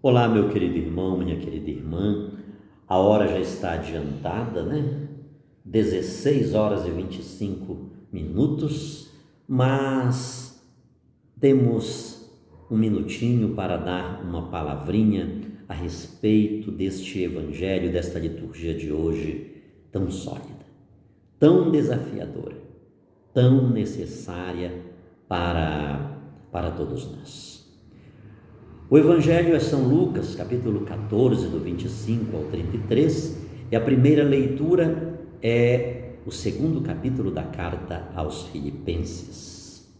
Olá, meu querido irmão, minha querida irmã. A hora já está adiantada, né? 16 horas e 25 minutos, mas temos um minutinho para dar uma palavrinha a respeito deste evangelho, desta liturgia de hoje, tão sólida, tão desafiadora, tão necessária para todos nós. O Evangelho é São Lucas, capítulo 14, do 25 ao 33, e a primeira leitura é o segundo capítulo da carta aos Filipenses.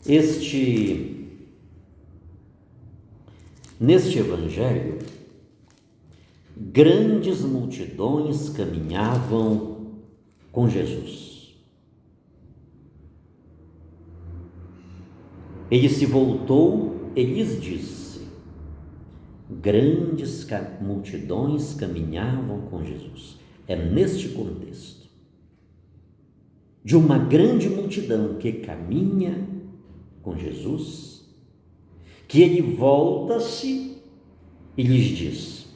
Neste Evangelho, grandes multidões caminhavam com Jesus. Ele se voltou e lhes disse: grandes multidões caminhavam com Jesus. É neste contexto de uma grande multidão que caminha com Jesus que ele volta-se e lhes diz: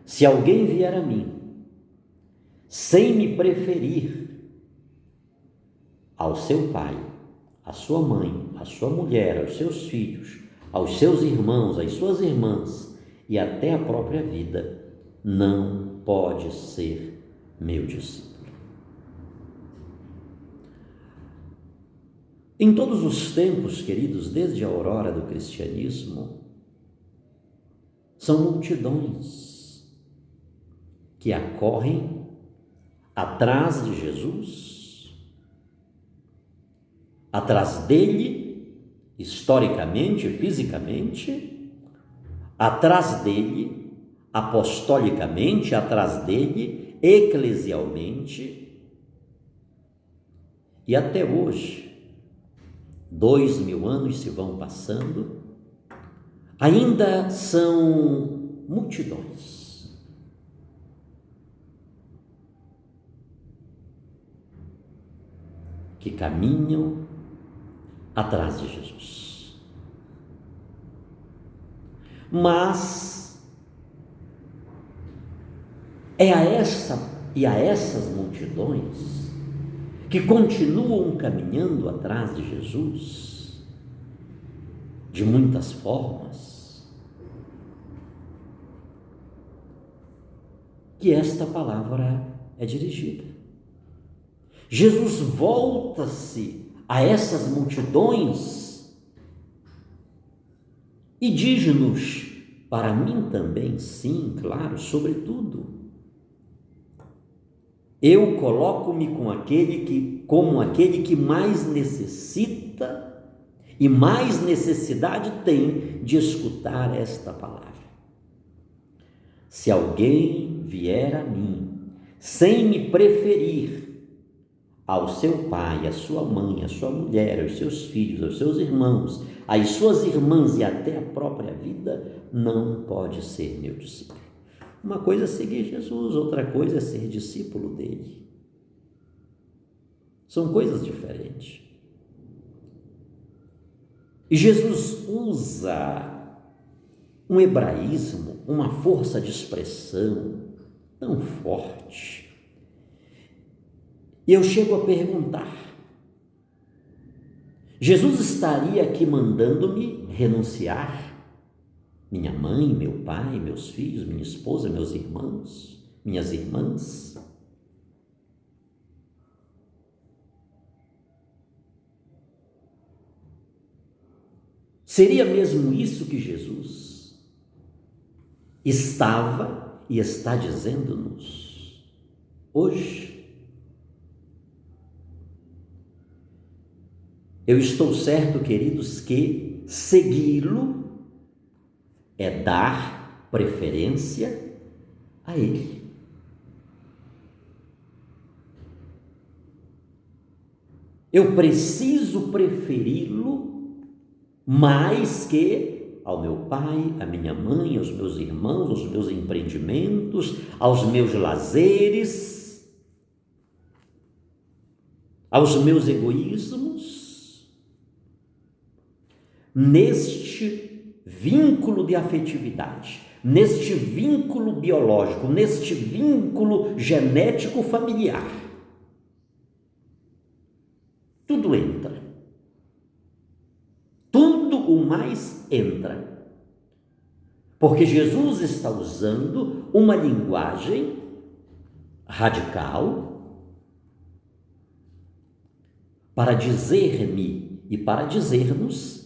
se alguém vier a mim sem me preferir ao seu pai, à sua mãe, à sua mulher, aos seus filhos, aos seus irmãos, às suas irmãs e até a própria vida, não pode ser meu discípulo. Em todos os tempos, queridos, desde a aurora do cristianismo, são multidões que acorrem atrás de Jesus, atrás dele, historicamente, fisicamente, atrás dele, apostolicamente, atrás dele, eclesialmente, e até hoje, 2000 anos se vão passando, ainda são multidões. Que caminham atrás de Jesus. Mas é a essas multidões que continuam caminhando atrás de Jesus de muitas formas que esta palavra é dirigida. Jesus volta-se a essas multidões e diz-nos, para mim também, sim, claro, sobretudo, eu coloco-me como aquele que mais necessita e mais necessidade tem de escutar esta palavra. Se alguém vier a mim sem me preferir ao seu pai, à sua mãe, à sua mulher, aos seus filhos, aos seus irmãos, às suas irmãs e até à própria vida, não pode ser meu discípulo. Uma coisa é seguir Jesus, outra coisa é ser discípulo dele. São coisas diferentes. E Jesus usa um hebraísmo, uma força de expressão tão forte. E eu chego a perguntar: Jesus estaria aqui mandando-me renunciar minha mãe, meu pai, meus filhos, minha esposa, meus irmãos, minhas irmãs? Seria mesmo isso que Jesus estava e está dizendo-nos hoje? Eu estou certo, queridos, que segui-lo é dar preferência a ele. Eu preciso preferi-lo mais que ao meu pai, à minha mãe, aos meus irmãos, aos meus empreendimentos, aos meus lazeres, aos meus egoísmos. Neste vínculo de afetividade, neste vínculo biológico, neste vínculo genético familiar, tudo entra. Tudo o mais entra. Porque Jesus está usando uma linguagem radical para dizer-me e para dizer-nos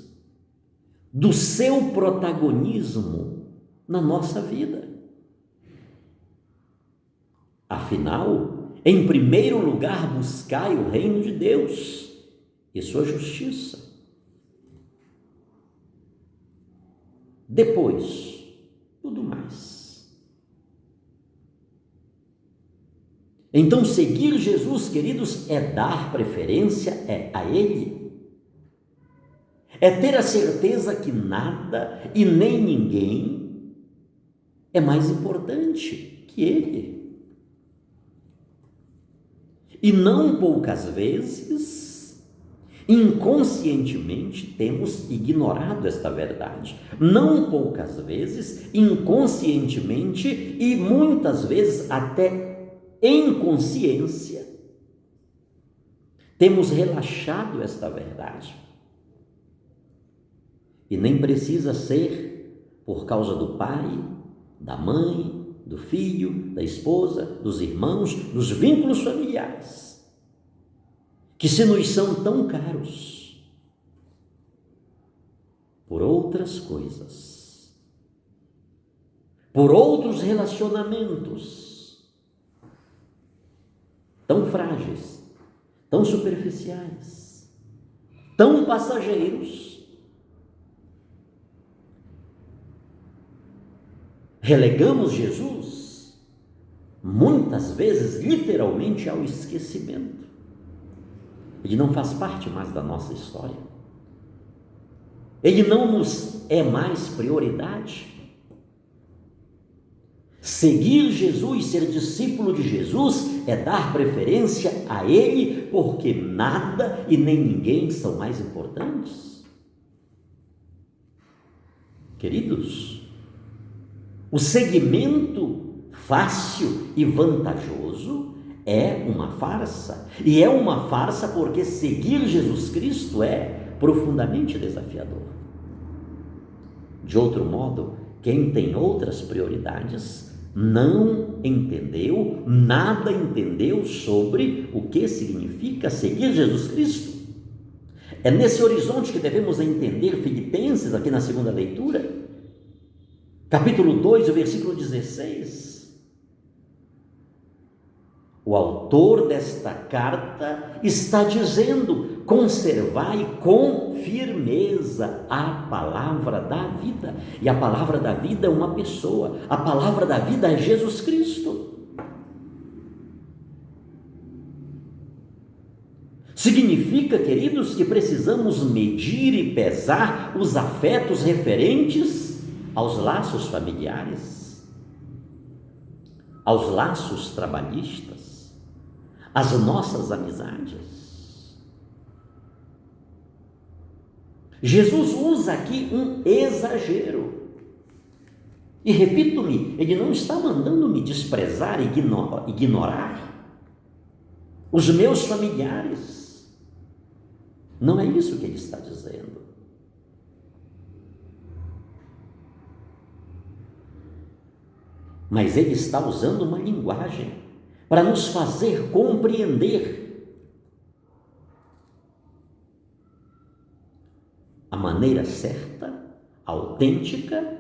do seu protagonismo na nossa vida. Afinal, em primeiro lugar, buscai o reino de Deus e sua justiça. Depois, tudo mais. Então, seguir Jesus, queridos, é dar preferência a Ele. É ter a certeza que nada e nem ninguém é mais importante que Ele. E não poucas vezes, inconscientemente, temos ignorado esta verdade. Não poucas vezes, inconscientemente e muitas vezes até em consciência, temos relaxado esta verdade. E nem precisa ser por causa do pai, da mãe, do filho, da esposa, dos irmãos, dos vínculos familiares, que se nos são tão caros, por outras coisas, por outros relacionamentos tão frágeis, tão superficiais, tão passageiros, relegamos Jesus, muitas vezes, literalmente ao esquecimento. Ele não faz parte mais da nossa história. Ele não nos é mais prioridade. Seguir Jesus, ser discípulo de Jesus, é dar preferência a Ele, porque nada e nem ninguém são mais importantes. Queridos, o seguimento fácil e vantajoso é uma farsa, e é uma farsa porque seguir Jesus Cristo é profundamente desafiador. De outro modo, quem tem outras prioridades não entendeu, nada entendeu sobre o que significa seguir Jesus Cristo. É nesse horizonte que devemos entender Filipenses, aqui na segunda leitura, capítulo 2, o versículo 16. O autor desta carta está dizendo: conservai com firmeza a palavra da vida. E a palavra da vida é uma pessoa, a palavra da vida é Jesus Cristo. Significa, queridos, que precisamos medir e pesar os afetos referentes aos laços familiares, aos laços trabalhistas, às nossas amizades. Jesus usa aqui um exagero. E repito-me, ele não está mandando me desprezar, ignorar os meus familiares. Não é isso que ele está dizendo. Mas ele está usando uma linguagem para nos fazer compreender a maneira certa, autêntica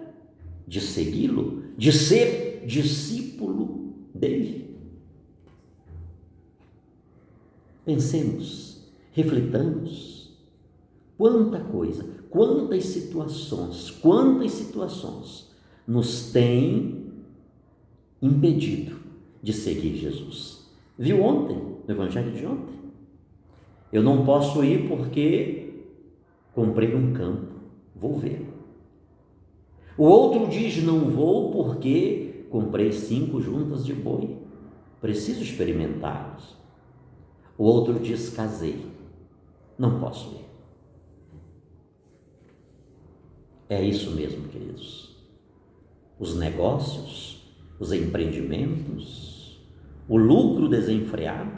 de segui-lo, de ser discípulo dele. Pensemos, reflitamos, quanta coisa, quantas situações nos têm impedido de seguir Jesus. Viu ontem, no evangelho de ontem? Eu não posso ir porque comprei um campo, vou ver. O outro diz: não vou porque comprei 5 juntas de boi, preciso experimentá-los. O outro diz: casei, não posso ir. É isso mesmo, queridos. Os negócios, os empreendimentos, o lucro desenfreado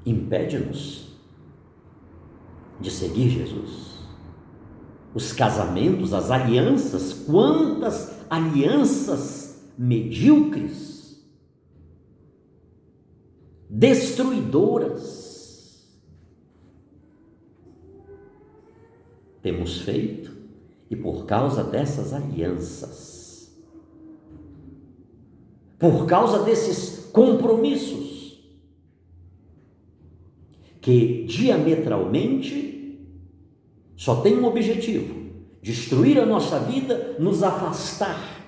impede-nos de seguir Jesus. Os casamentos, as alianças, quantas alianças medíocres, destruidoras temos feito, e por causa dessas alianças, por causa desses compromissos, que diametralmente só tem um objetivo: destruir a nossa vida, nos afastar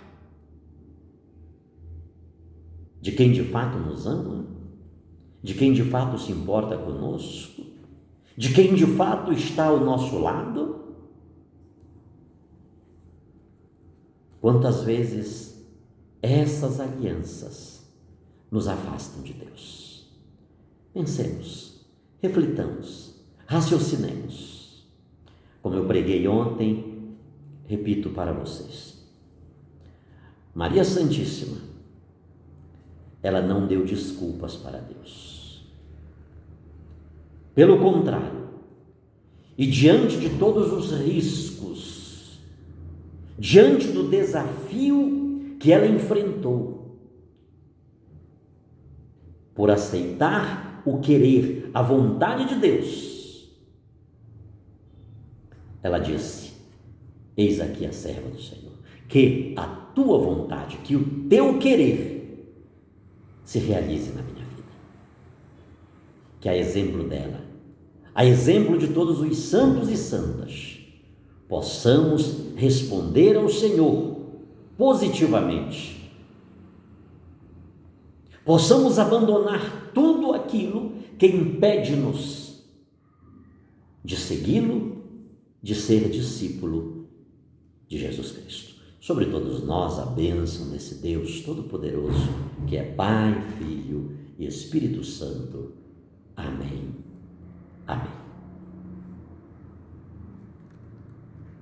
de quem de fato nos ama, de quem de fato se importa conosco, de quem de fato está ao nosso lado. Quantas vezes essas alianças nos afastam de Deus? Pensemos, reflitamos, raciocinemos. Como eu preguei ontem, repito para vocês: Maria Santíssima, ela não deu desculpas para Deus. Pelo contrário, e diante de todos os riscos, diante do desafio que ela enfrentou, por aceitar o querer, a vontade de Deus, ela disse: eis aqui a serva do Senhor, que a tua vontade, que o teu querer se realize na minha vida. Que a exemplo dela, a exemplo de todos os santos e santas, possamos responder ao Senhor positivamente, possamos abandonar tudo aquilo que impede-nos de segui-lo, de ser discípulo de Jesus Cristo. Sobre todos nós a bênção desse Deus Todo-Poderoso, que é Pai, Filho e Espírito Santo. Amém. Amém.